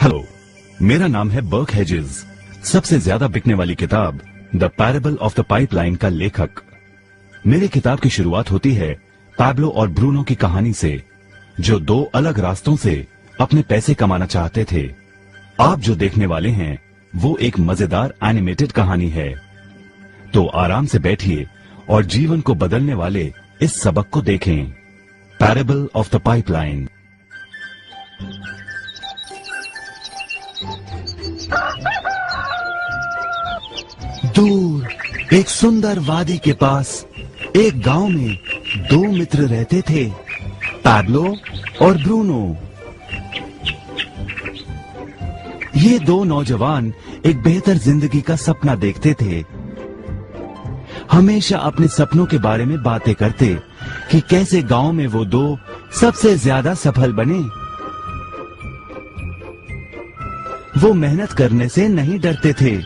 Hello, मेरा नाम है बर्क हेजेस। सबसे ज्यादा बिकने वाली किताब the parable of the pipeline का लेखक। मेरी किताब की शुरुआत होती है पैब्लो और ब्रूनो की कहानी से, जो दो अलग रास्तों से अपने पैसे कमाना चाहते थे। आप जो देखने वाले हैं वो एक मजेदार एनिमेटेड कहानी है। तो आराम से बैठिए और जीवन को बदलने वाले इस सबक को देखें, पैरेबल ऑफ द पाइपलाइन। दूर एक सुंदर वादी के पास एक गांव में दो मित्र रहते थे, पैब्लो और ब्रूनो। ये दो नौजवान एक बेहतर जिंदगी का सपना देखते थे। हमेशा अपने सपनों के बारे में बातें करते कि कैसे गांव में वो दो सबसे ज्यादा सफल बने। वो मेहनत करने से नहीं डरते थे,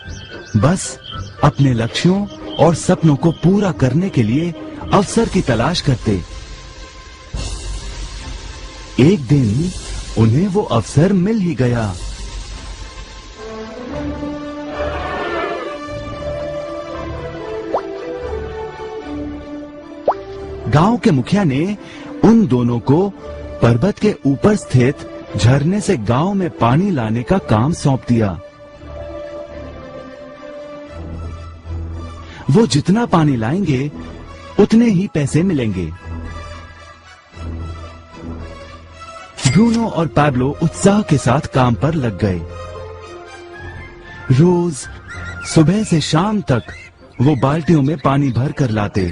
बस अपने लक्ष्यों और सपनों को पूरा करने के लिए अवसर की तलाश करते। एक दिन उन्हें वो अवसर मिल ही गया। गांव के मुखिया ने उन दोनों को पर्वत के ऊपर स्थित झरने से गांव में पानी लाने का काम सौंप दिया। वो जितना पानी लाएंगे उतने ही पैसे मिलेंगे। ब्रूनो और पैब्लो उत्साह के साथ काम पर लग गए। रोज सुबह से शाम तक वो बाल्टियों में पानी भर कर लाते।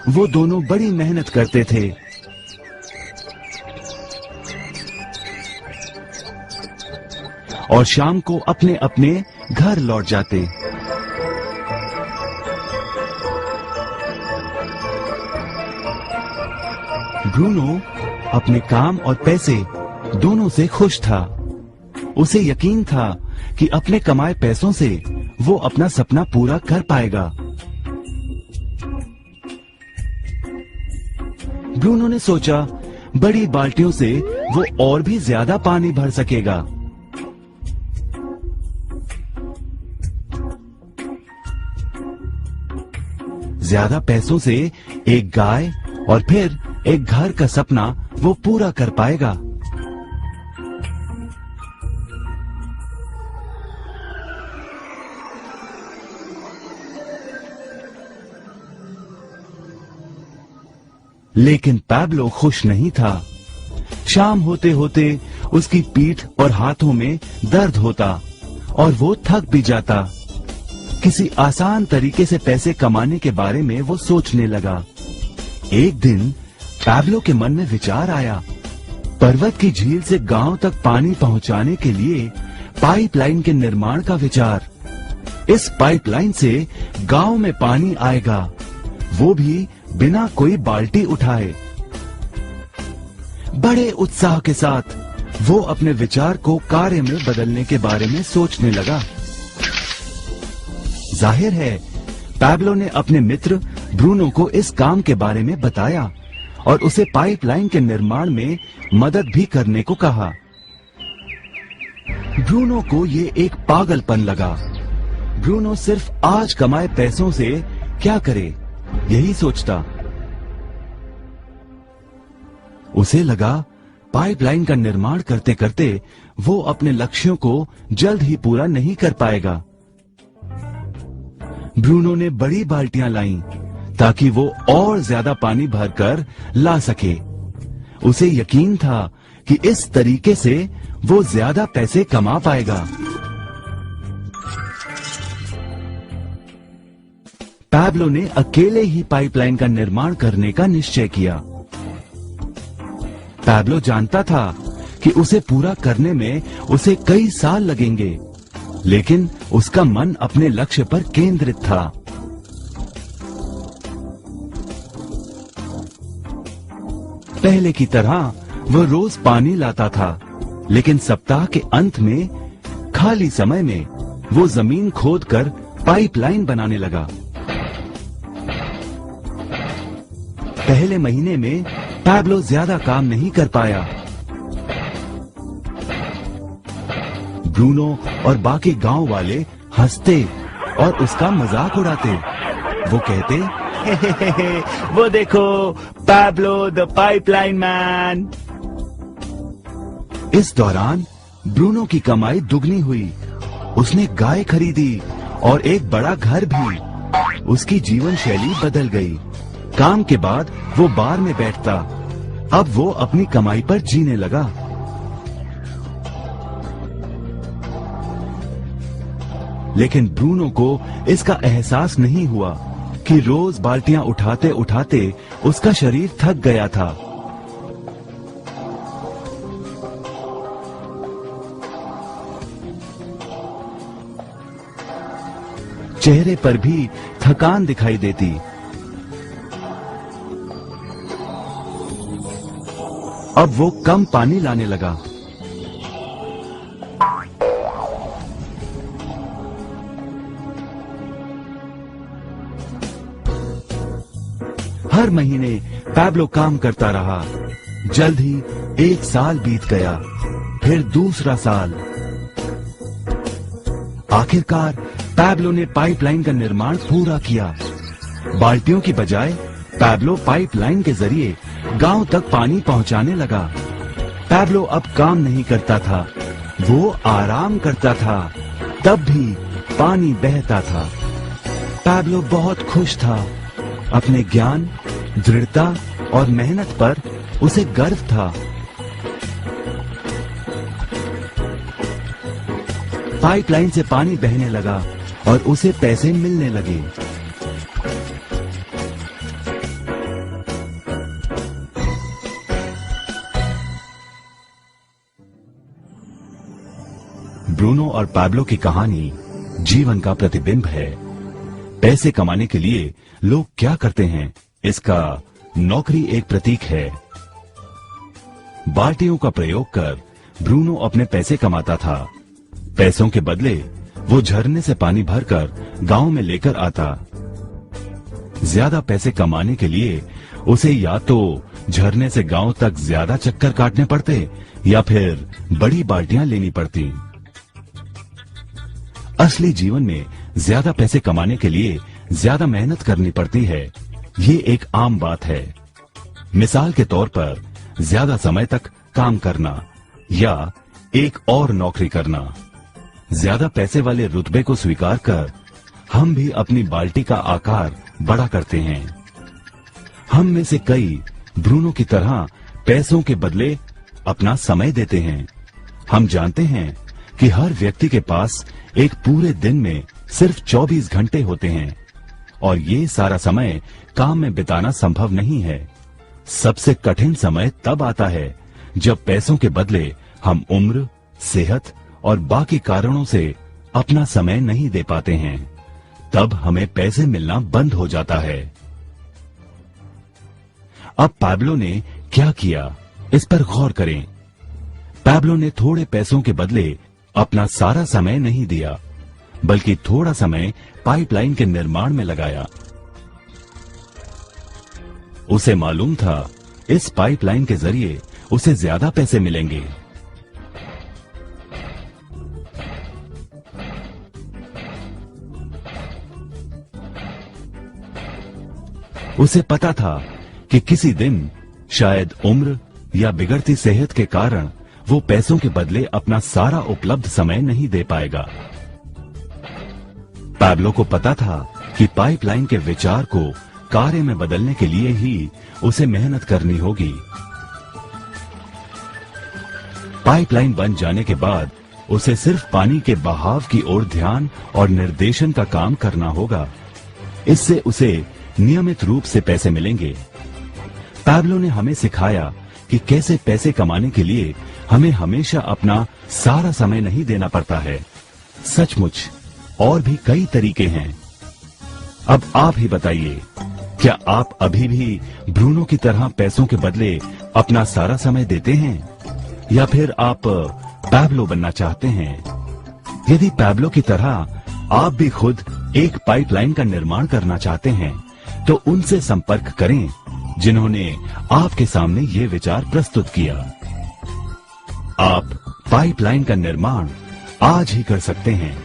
वो दोनों बड़ी मेहनत करते थे। और शाम को अपने अपने घर लौट जाते। ब्रूनो अपने काम और पैसे दोनों से खुश था। उसे यकीन था कि अपने कमाए पैसों से वो अपना सपना पूरा कर पाएगा। ब्रूनो ने सोचा बड़ी बाल्टियों से वो और भी ज्यादा पानी भर सकेगा। ज्यादा पैसों से एक गाय और फिर एक घर का सपना वो पूरा कर पाएगा। लेकिन पैब्लो खुश नहीं था। शाम होते होते उसकी पीठ और हाथों में दर्द होता और वो थक भी जाता। किसी आसान तरीके से पैसे कमाने के बारे में वो सोचने लगा। एक दिन पैब्लो के मन में विचार आया, पर्वत की झील से गांव तक पानी पहुंचाने के लिए पाइपलाइन के निर्माण का विचार। इस पाइपलाइन से गांव में पानी आएगा, वो भी बिना कोई बाल्टी उठाए। बड़े उत्साह के साथ वो अपने विचार को कार्य में बदलने के बारे में सोचने लगा। जाहिर है पैब्लो ने अपने मित्र ब्रूनो को इस काम के बारे में बताया और उसे पाइपलाइन के निर्माण में मदद भी करने को कहा। ब्रूनो को ये एक पागलपन लगा। ब्रूनो सिर्फ आज कमाए पैसों से क्या करे, यही सोचता। उसे लगा पाइपलाइन का निर्माण करते करते वो अपने लक्ष्यों को जल्द ही पूरा नहीं कर पाएगा। ब्रूनो ने बड़ी बाल्टियां लाईं ताकि वो और ज्यादा पानी भरकर ला सके। उसे यकीन था कि इस तरीके से वो ज्यादा पैसे कमा पाएगा। पैब्लो ने अकेले ही पाइपलाइन का निर्माण करने का निश्चय किया। पैब्लो जानता था कि उसे पूरा करने में उसे कई साल लगेंगे, लेकिन उसका मन अपने लक्ष्य पर केंद्रित था। पहले की तरह वह रोज पानी लाता था, लेकिन सप्ताह के अंत में खाली समय में वो जमीन खोदकर पाइपलाइन बनाने लगा। पहले महीने में पैब्लो ज्यादा काम नहीं कर पाया। ब्रूनो और बाकी गांव वाले हंसते और उसका मजाक उड़ाते। वो कहते, हे हे हे हे, वो देखो पैब्लो द पाइपलाइन मैन। इस दौरान ब्रूनो की कमाई दुगनी हुई। उसने गाय खरीदी और एक बड़ा घर भी। उसकी जीवन शैली बदल गई। काम के बाद वो बार में बैठता। अब वो अपनी कमाई पर जीने लगा। लेकिन ब्रूनो को इसका एहसास नहीं हुआ कि रोज बाल्टियां उठाते उठाते उसका शरीर थक गया था। चेहरे पर भी थकान दिखाई देती। अब वो कम पानी लाने लगा। हर महीने पैब्लो काम करता रहा। जल्द ही 1 साल बीत गया, फिर दूसरा साल। आखिरकार पैब्लो ने पाइपलाइन का निर्माण पूरा किया। बाल्टियों की बजाय पैब्लो पाइपलाइन के जरिए गांव तक पानी पहुंचाने लगा। पैब्लो अब काम नहीं करता था, वो आराम करता था। तब भी पानी बहता था। पैब्लो बहुत खुश था। अपने ज्ञान, दृढ़ता और मेहनत पर उसे गर्व था। पाइपलाइन से पानी बहने लगा और उसे पैसे मिलने लगे। ब्रूनो और पैब्लो की कहानी जीवन का प्रतिबिंब है। पैसे कमाने के लिए लोग क्या करते हैं, इसका नौकरी एक प्रतीक है। बाल्टियों का प्रयोग कर ब्रूनो अपने पैसे कमाता था। पैसों के बदले वो झरने से पानी भरकर गांव में लेकर आता। ज्यादा पैसे कमाने के लिए उसे या तो झरने से गांव तक ज्यादा चक्कर काटने पड़ते या फिर बड़ी बाल्टियां लेनी पड़ती। असली जीवन में ज्यादा पैसे कमाने के लिए ज्यादा मेहनत करनी पड़ती है। ये एक आम बात है। मिसाल के तौर पर ज्यादा समय तक काम करना या एक और नौकरी करना। ज्यादा पैसे वाले रुतबे को स्वीकार कर हम भी अपनी बाल्टी का आकार बड़ा करते हैं। हम में से कई ब्रूनो की तरह पैसों के बदले अपना समय देते हैं। हम जानते हैं कि हर व्यक्ति के पास एक पूरे दिन में सिर्फ 24 घंटे होते हैं और ये सारा समय काम में बिताना संभव नहीं है। सबसे कठिन समय तब आता है जब पैसों के बदले हम उम्र, सेहत और बाकी कारणों से अपना समय नहीं दे पाते हैं। तब हमें पैसे मिलना बंद हो जाता है। अब पैब्लो ने क्या किया, इस पर गौर करें। पैब्लो ने थोड़े पैसों के बदले अपना सारा समय नहीं दिया, बल्कि थोड़ा समय पाइपलाइन के निर्माण में लगाया। उसे मालूम था इस पाइपलाइन के जरिए उसे ज्यादा पैसे मिलेंगे। उसे पता था कि किसी दिन शायद उम्र या बिगड़ती सेहत के कारण वो पैसों के बदले अपना सारा उपलब्ध समय नहीं दे पाएगा। पैब्लो को पता था कि पाइपलाइन के विचार को कार्य में बदलने के लिए ही उसे मेहनत करनी होगी। पाइपलाइन बन जाने के बाद उसे सिर्फ पानी के बहाव की ओर ध्यान और निर्देशन का काम करना होगा। इससे उसे नियमित रूप से पैसे मिलेंगे। पैब्लो ने हमें सिखाया कि कैसे पैसे कमाने के लिए हमें हमेशा अपना सारा समय नहीं देना पड़ता है। सचमुच और भी कई तरीके हैं। अब आप ही बताइए, क्या आप अभी भी ब्रूनो की तरह पैसों के बदले अपना सारा समय देते हैं या फिर आप पैब्लो बनना चाहते हैं? यदि पैब्लो की तरह आप भी खुद एक पाइपलाइन का निर्माण करना चाहते हैं तो उनसे संपर्क करें जिन्होंने आपके सामने ये विचार प्रस्तुत किया। आप पाइपलाइन का निर्माण आज ही कर सकते हैं।